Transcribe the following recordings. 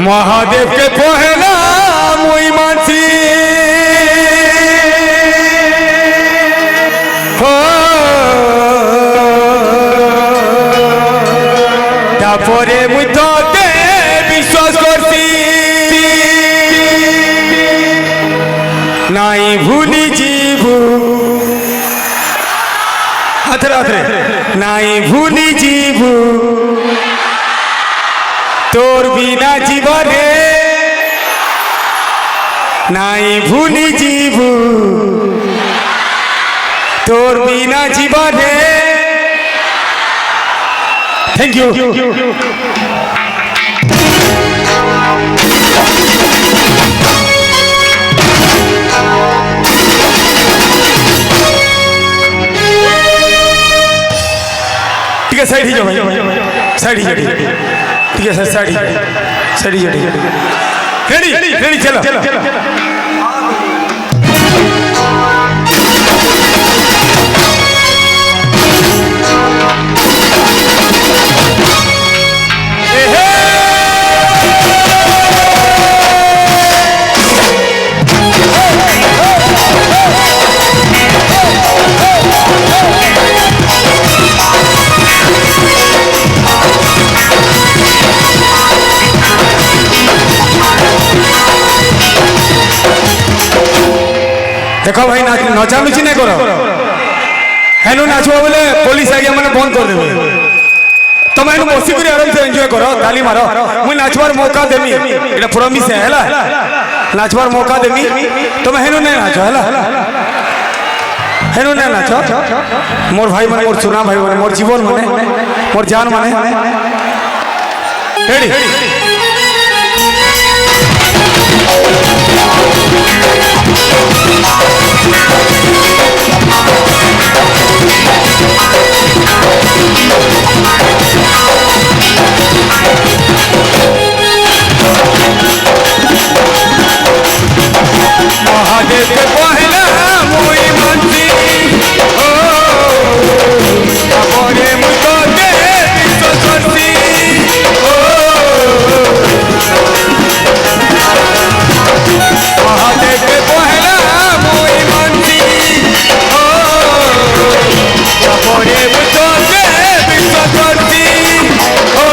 महादेव के पहला मुई मानसी तापरे मुई तोते विश्वास करसी नाई भूली जीवू हाथरे हाथरे नाई भूली जीवू तोर बिना जीवने नाई भूली जीवू तोर बिना जीवने। Thank you. ठीक है साइड ही जाओ भाई, साइड ही जाओ। ठीक है सर साइड साइड ही जाओ। रेडी रेडी चलो। देखो भाई नचानुची नहीं करो हेनु नाचवा बोले पुलिस आगे मैंने बंद कर देवे तुम एनु बसी कर आराम से एंजॉय करो ताली मारो मुई नाचवार मौका देमी एटा प्रॉमिस है हला नाचवार मौका देमी तुम हेनु नहीं नाचो हला हेनु नहीं नाचो मोर भाई माने मोर सुना भाई माने मोर जीवन माने मोर जान माने रेडी महादेव के पहला मुई मानसी ओ तापरे मुई तोते विश्वास करसी ओ महादेव के पहला मुई मानसी ओ तापरे मुई तोते विश्वास करसी ओ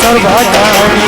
তোর বাজারে